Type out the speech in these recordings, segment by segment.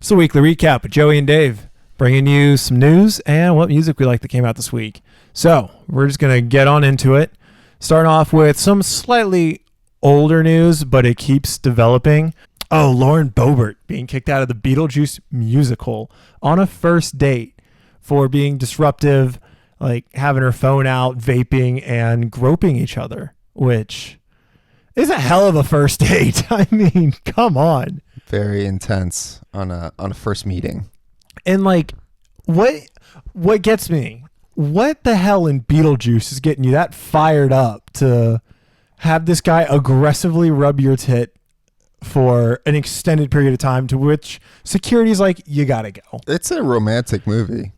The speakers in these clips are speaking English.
It's a weekly recap with Joey and Dave, bringing you some news and what music we like that came out this week. So we're just going to get on into it. Starting off with some slightly older news, but it keeps developing. Oh, Lauren Boebert being kicked out of the Beetlejuice musical on a first date for being disruptive, like having her phone out, vaping, and groping each other, which is a hell of a first date. I mean, come on. Very intense on a first meeting. And like, what gets me? What the hell in Beetlejuice is getting you that fired up to have this guy aggressively rub your tit for an extended period of time, to which security's like, you gotta go? It's a romantic movie.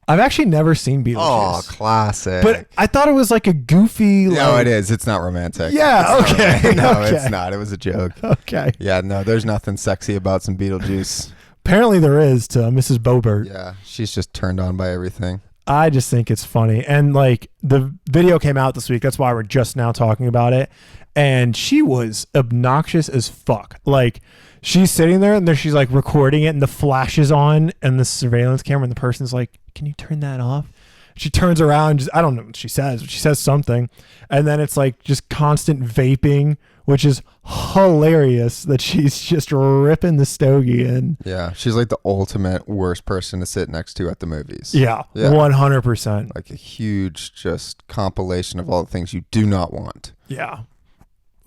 I've actually never seen Beetlejuice. Oh, classic. But I thought it was like a goofy... No, it is. It's not romantic. Yeah, it's okay. No, okay. it's not. It was a joke. Okay. Yeah, no, there's nothing sexy about some Beetlejuice. Apparently there is to Mrs. Boebert. Yeah, she's just turned on by everything. I just think it's funny. And like, the video came out this week. That's why we're just now talking about it. And she was obnoxious as fuck. Like, she's sitting there and she's like recording it and the flash is on and the surveillance camera and the person's like, can you turn that off? She turns around, just, I don't know what she says, but she says something. And then it's like just constant vaping, which is hilarious that she's just ripping the stogie in. Yeah, she's like the ultimate worst person to sit next to at the movies. Yeah. 100%. Like a huge just compilation of all the things you do not want. Yeah.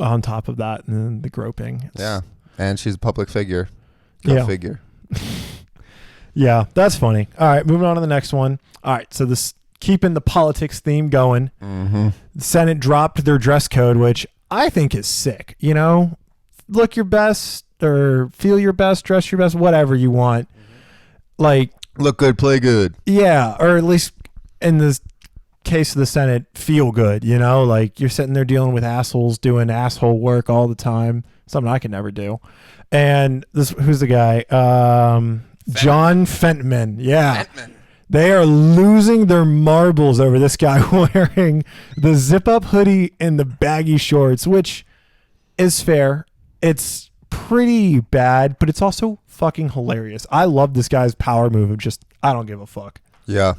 On top of that, and then the groping. Yeah. And she's a public figure. Go figure. Yeah, that's funny. All right, moving on to the next one. All right, so this keeping the politics theme going. Mm-hmm. The Senate dropped their dress code, which I think is sick. You know, look your best or feel your best, dress your best, whatever you want. Like, look good, play good. Yeah, or at least in this case of the Senate, feel good. You know, like you're sitting there dealing with assholes doing asshole work all the time. Something I could never do. And this, who's the guy? John Fentman. Yeah. Fentman. They are losing their marbles over this guy wearing the zip-up hoodie and the baggy shorts, which is fair. It's pretty bad, but it's also fucking hilarious. I love this guy's power move of just, I don't give a fuck. Yeah.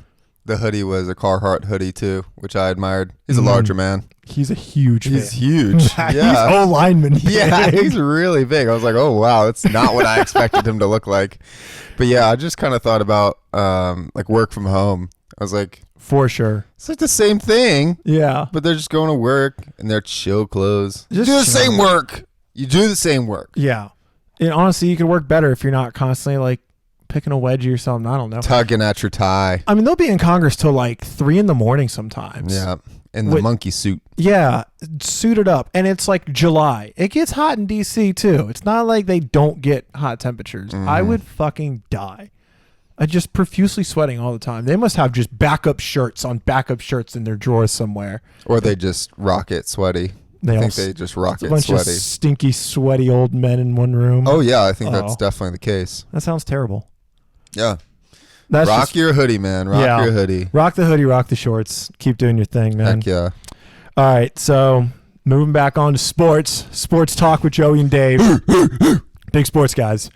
The hoodie was a Carhartt hoodie too, which I admired. He's a larger man. He's a huge He's fan. huge. Yeah. He's O-lineman big. Yeah, he's really big. I was like, oh, wow, that's not what I expected him to look like. But yeah, I just kind of thought about like work from home. I was like, for sure. It's like the same thing. Yeah. But they're just going to work in their chill clothes. Just do the same work. You do the same work. Yeah. And honestly, you could work better if you're not constantly like picking a wedgie or something. I don't know. Tugging at your tie. I mean, they'll be in Congress till like 3 a.m. sometimes. Yeah. In the monkey suit. Yeah. Suited up. And it's like July. It gets hot in DC too. It's not like they don't get hot temperatures. I would fucking die. I just profusely sweating all the time. They must have just backup shirts on backup shirts in their drawers somewhere. Or they just rocket sweaty. I think they just rocket a bunch sweaty. Of stinky, sweaty old men in one room. Oh, yeah. I think that's definitely the case. That sounds terrible. Yeah. That's rock your hoodie, man. Rock your hoodie. Rock the hoodie, rock the shorts. Keep doing your thing, man. Heck yeah. All right, so moving back on to sports. Sports talk with Joey and Dave. Big sports guys.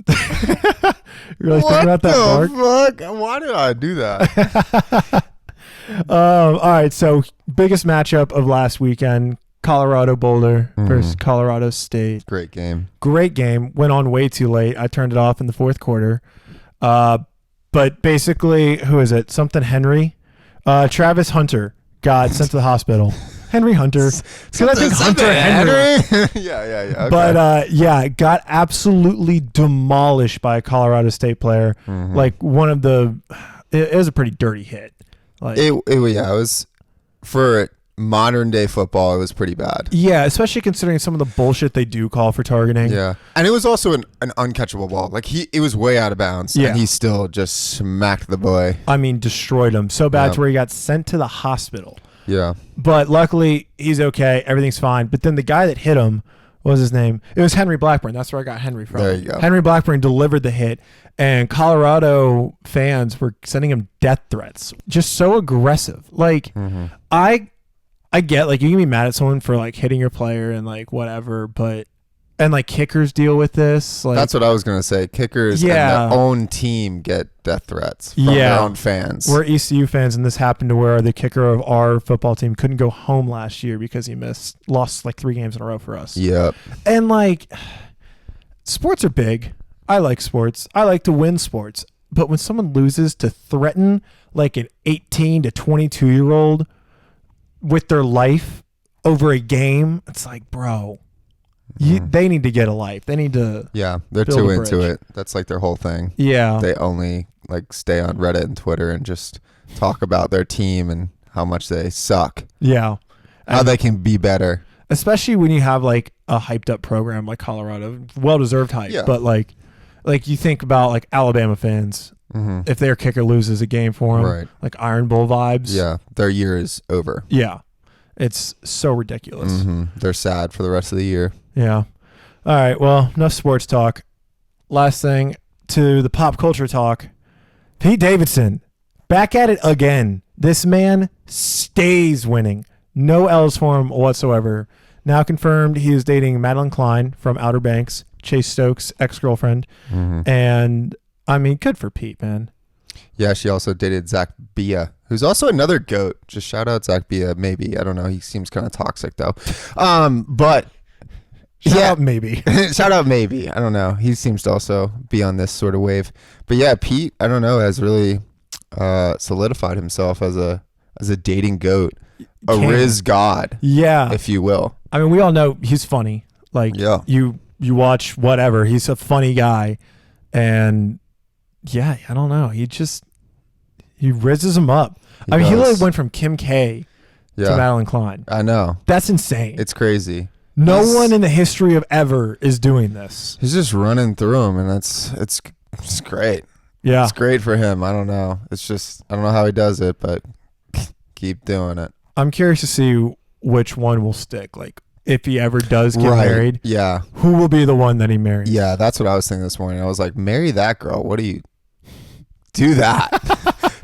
You really thinking about that, Mark? What the fuck? Why did I do that? All right, so biggest matchup of last weekend, Colorado Boulder versus Colorado State. Great game. Great game. Went on way too late. I turned it off in the fourth quarter. But basically, who is it? Something Henry. Travis Hunter got sent to the hospital. Henry Hunter. Because I think Hunter Henry. Yeah. Okay. But got absolutely demolished by a Colorado State player. Like one of the. It was a pretty dirty hit. Like it was for modern day football. It was pretty bad. Yeah, especially considering some of the bullshit they do call for targeting. Yeah, and it was also an uncatchable ball. Like it was way out of bounds. Yeah, and he still just smacked the boy. I mean, destroyed him so bad to where he got sent to the hospital. Yeah, but luckily he's okay. Everything's fine. But then the guy that hit him, what was his name? It was Henry Blackburn. That's where I got Henry from. There you go. Henry Blackburn delivered the hit, and Colorado fans were sending him death threats. Just so aggressive. Like I get, like, you can be mad at someone for like hitting your player and like whatever, but And like kickers deal with this. Like, That's what I was gonna say. Kickers and their own team get death threats from their own fans. We're ECU fans, and this happened to where the kicker of our football team couldn't go home last year because he lost like 3 games in a row for us. Yep. And like, sports are big. I like sports. I like to win sports. But when someone loses to threaten like an 18 to 22-year-old with their life over a game, it's like, bro. They need to get a life. They need to. Yeah, they're too into it. That's like their whole thing. Yeah, they only like stay on Reddit and Twitter and just talk about their team and how much they suck. Yeah, how they can be better. Especially when you have like a hyped up program like Colorado, well deserved hype. Yeah. But like you think about like Alabama fans, if their kicker loses a game for them, right. Like Iron Bowl vibes. Yeah, their year is over. Yeah, it's so ridiculous. They're sad for the rest of the year. Yeah. All right. Well, enough sports talk. Last thing to the pop culture talk. Pete Davidson, back at it again. This man stays winning. No L's for him whatsoever. Now confirmed he is dating Madeline Cline from Outer Banks, Chase Stokes' ex-girlfriend. And, I mean, good for Pete, man. Yeah, she also dated Zach Bia, who's also another GOAT. Just shout out Zach Bia, maybe. I don't know. He seems kind of toxic, though. But... Shout out maybe. Shout out maybe. I don't know. He seems to also be on this sort of wave. But yeah, Pete, I don't know, has really solidified himself as a dating GOAT. A Riz god. Yeah. If you will. I mean, we all know he's funny. Like you watch whatever. He's a funny guy. And yeah, I don't know. He rizzes him up. He literally went from Kim K to Madeline Cline. I know. That's insane. It's crazy. No one in the history of ever is doing this. He's just running through them, and it's great. Yeah. It's great for him. I don't know. It's just, I don't know how he does it, but keep doing it. I'm curious to see which one will stick. Like, if he ever does get married, who will be the one that he marries? Yeah, that's what I was thinking this morning. I was like, marry that girl. What do you do that?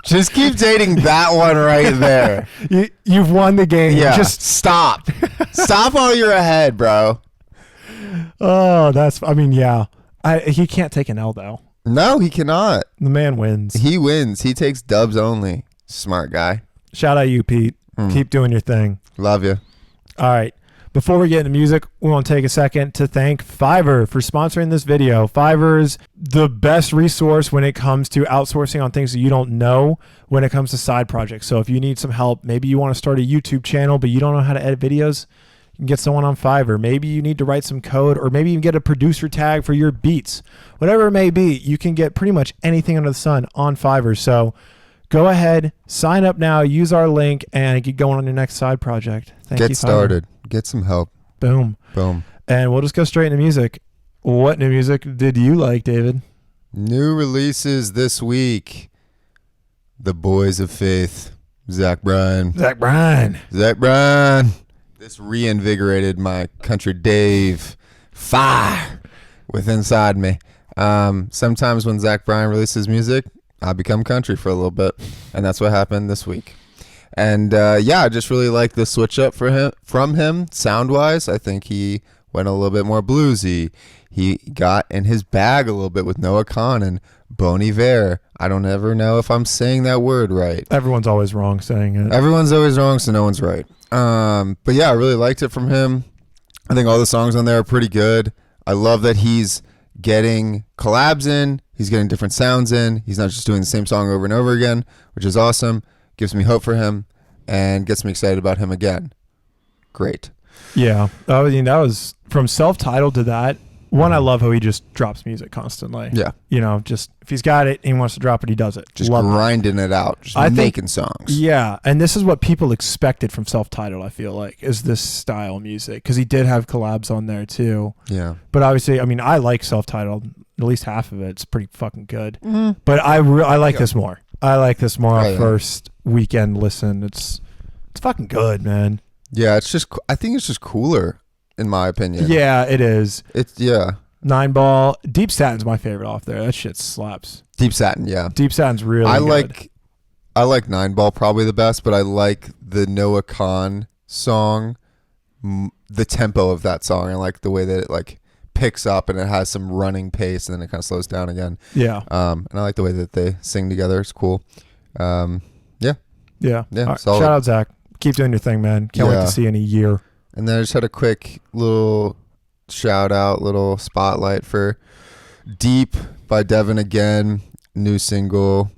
Just keep dating that one right there. You've won the game. Yeah. Just stop. Stop while you're ahead, bro. Oh, he can't take an L, though. No, he cannot. The man wins. He wins. He takes dubs only. Smart guy. Shout out you, Pete. Keep doing your thing. Love you. All right. Before we get into music, we want to take a second to thank Fiverr for sponsoring this video. Fiverr is the best resource when it comes to outsourcing on things that you don't know when it comes to side projects. So if you need some help, maybe you want to start a YouTube channel, but you don't know how to edit videos, you can get someone on Fiverr. Maybe you need to write some code, or maybe you can get a producer tag for your beats. Whatever it may be, you can get pretty much anything under the sun on Fiverr. So go ahead, sign up now, use our link, and get going on your next side project. Get started. Get some help. Boom. Boom. And we'll just go straight into music. What new music did you like, David? New releases this week. The Boys of Faith. Zach Bryan. This reinvigorated my country Dave fire within inside me. Sometimes when Zach Bryan releases music, I become country for a little bit. And that's what happened this week. And I just really like the switch up from him sound wise. I think he went a little bit more bluesy. He got in his bag a little bit with Noah Kahan and Bon Iver. I don't ever know if I'm saying that word right. Everyone's always wrong saying it. Everyone's always wrong, so no one's right. But yeah, I really liked it from him. I think all the songs on there are pretty good. I love that he's getting collabs in. He's getting different sounds in. He's not just doing the same song over and over again, which is awesome. Gives me hope for him and gets me excited about him again. Great. Yeah. I mean, that was from self-titled to that. One, I love how he just drops music constantly. Yeah. You know, just if he's got it and he wants to drop it, he does it. Just grinding it out. Just making songs. Yeah. And this is what people expected from self-titled, I feel like, is this style of music. Because he did have collabs on there too. Yeah. But obviously, I mean, I like self-titled. At least half of it. It's pretty fucking good. But I like this more. I like this more on first weekend listen. It's fucking good, man. Yeah, I think it's just cooler, in my opinion. Yeah, it is. 9 Ball. Deep Satin's my favorite off there. That shit slaps. Deep Satin, yeah. Deep Satin's really good. I like 9 Ball probably the best, but I like the Noah Kahan song, the tempo of that song. I like the way that it like picks up and it has some running pace, and then it kind of slows down again. Yeah. And I like the way that they sing together. It's cool. Yeah. Yeah. Yeah. Right, Solid. shout out, Zach. Keep doing your thing, man. Can't wait Yeah. to see you in a year. And then I just had a quick little shout out, little spotlight for Deep by Devin again. New single.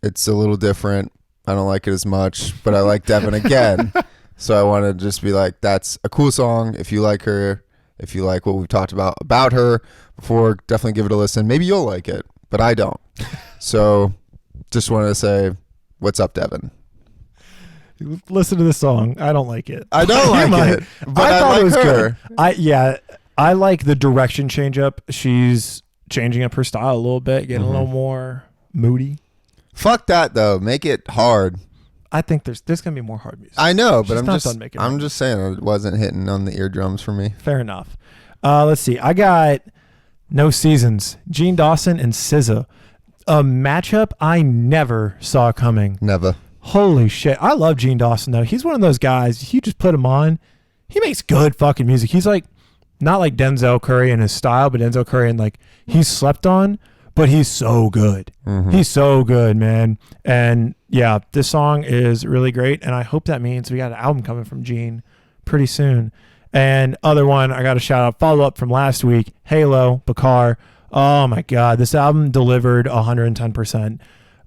It's a little different. I don't like it as much, but I like Devin again. So I want to just be like, that's a cool song. If you like her, if you like what we've talked about her before, definitely give it a listen. Maybe you'll like it, but I don't. So just wanted to say, what's up, Devin? Listen to this song. I don't like it. I don't like it, but I thought like it was her. good. I like the direction change up. She's changing up her style a little bit, getting a little more moody. Fuck that though. Make it hard. I think there's gonna be more hard music. I know, but She's not done making I'm hard just saying it wasn't hitting on the eardrums for me. Fair enough. Let's see. I got No Seasons, Gene Dawson and SZA. A matchup I never saw coming. Never. Holy shit. I love Gene Dawson though. He's one of those guys, you just put him on, he makes good fucking music. He's like not like Denzel Curry in his style, but Denzel Curry and like he's slept on, but he's so good. He's so good, man. And yeah, this song is really great, and I hope that means we got an album coming from Gene pretty soon. And other one, I got a shout out, follow up from last week, Halo, Bakar. Oh my God, this album delivered 110%.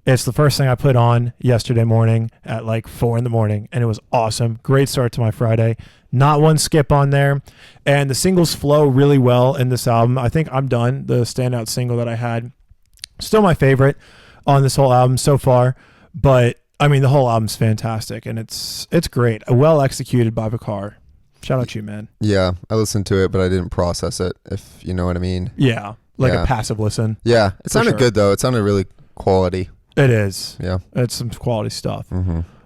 It's the first thing I put on yesterday morning at like 4 a.m, and it was awesome. Great start to my Friday. Not one skip on there. And the singles flow really well in this album. I think I'm Done, the standout single that I had. Still my favorite on this whole album so far. But, I mean, the whole album's fantastic, and it's great. Well executed by Bakar. Shout out to you, man. Yeah, I listened to it, but I didn't process it, if you know what I mean. Yeah, like Yeah. a passive listen. Yeah, it sounded sure. good, though. It sounded really quality. It is. Yeah. It's some quality stuff.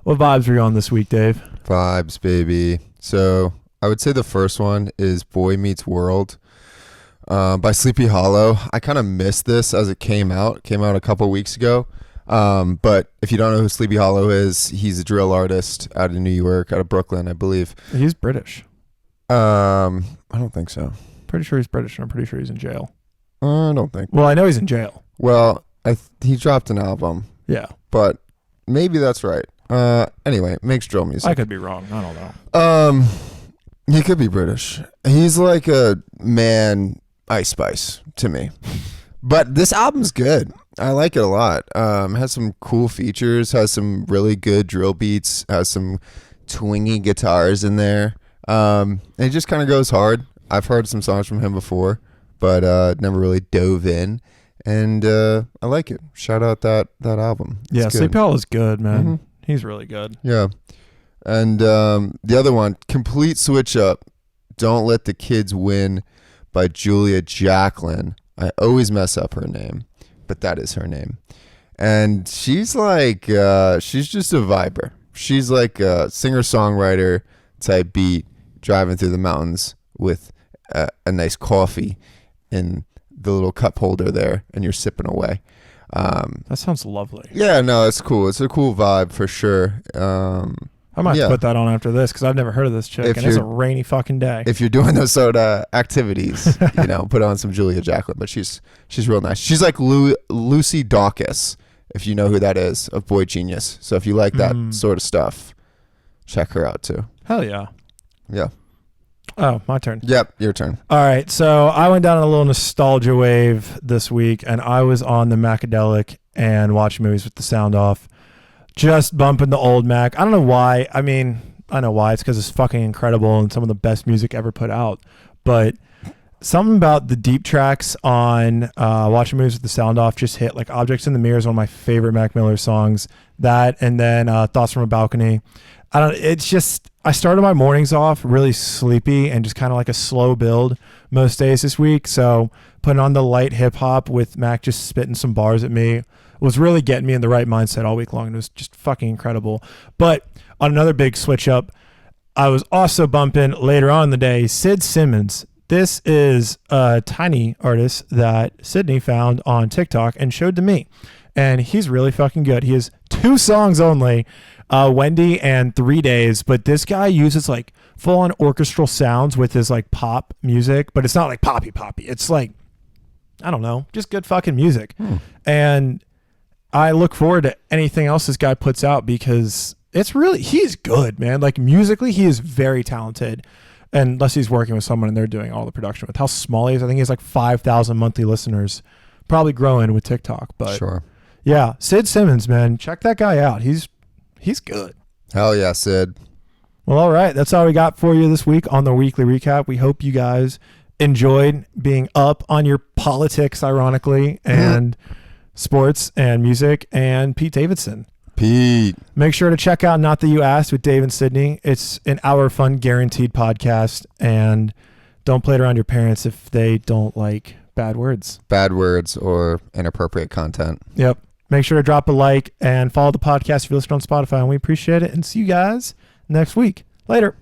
What vibes were you on this week, Dave? Vibes, baby. So I would say the first one is Boy Meets World by Sleepy Hollow. I kind of missed this as it came out. It came out a couple weeks ago. But if you don't know who Sleepy Hollow is, he's a drill artist out of New York, out of Brooklyn, I believe. He's British. I don't think so. Pretty sure he's British, and I'm pretty sure he's in jail. I don't think. Well, I know he's in jail. Well, he dropped an album, Yeah. but maybe that's right. Anyway, makes drill music. I could be wrong. I don't know. He could be British. He's like a man Ice Spice to me. But this album's good. I like it a lot. Has some cool features, has some really good drill beats, has some twingy guitars in there. And it just kind of goes hard. I've heard some songs from him before, but never really dove in. And I like it. Shout out that album. It's Yeah, good. Sleepy Hollow is good, man. He's really good. Yeah. And the other one, complete switch up, Don't Let the Kids Win by Julia Jacqueline. I always mess up her name, but that is her name. And she's like, she's just a viber. She's like a singer-songwriter type beat, driving through the mountains with a nice coffee in the little cup holder there, and you're sipping away. That sounds lovely. Yeah, no, it's cool. It's a cool vibe for sure. I might Yeah. put that on after this because I've never heard of this chick, If and it's a you're- rainy fucking day. If you're doing those sort of activities, put on some Julia Jacqueline. But she's real nice. She's like Lucy Dawkins, if you know who that is, of Boy Genius. So if you like that sort of stuff, check her out too. Hell yeah. Yeah. Oh, my turn. Yep, your turn. All right, so I went down a little nostalgia wave this week, and I was on the Macadelic and watching movies with the sound off, just bumping the old Mac. I don't know why. I mean, I know why. It's because it's fucking incredible and some of the best music ever put out. But something about the deep tracks on watching movies with the sound off just hit. Like Objects in the Mirror is one of my favorite Mac Miller songs. That, and then Thoughts from a Balcony. It's just, I started my mornings off really sleepy and just kind of like a slow build most days this week. So putting on the light hip hop with Mac just spitting some bars at me was really getting me in the right mindset all week long. And it was just fucking incredible. But on another big switch up, I was also bumping later on in the day, Sid Simmons. This is a tiny artist that Sydney found on TikTok and showed to me. And he's really fucking good. He has 2 songs only, Wendy and 3 Days, but this guy uses like full on orchestral sounds with his like pop music, but it's not like poppy. It's like, I don't know, just good fucking music. And I look forward to anything else this guy puts out because he's good, man. Like musically, he is very talented. Unless he's working with someone and they're doing all the production with how small he is. I think he has like 5,000 monthly listeners, probably growing with TikTok. But Sure. Yeah, Sid Simmons, man, check that guy out. He's good. Hell yeah, Sid. Well, all right. That's all we got for you this week on the weekly recap. We hope you guys enjoyed being up on your politics, ironically, and sports and music and Pete Davidson. Pete. Make sure to check out Not That You Asked with Dave and Sydney. It's an hour fun guaranteed podcast. And don't play it around your parents if they don't like bad words. Bad words or inappropriate content. Yep. Make sure to drop a like and follow the podcast if you listen on Spotify. And we appreciate it. And see you guys next week. Later.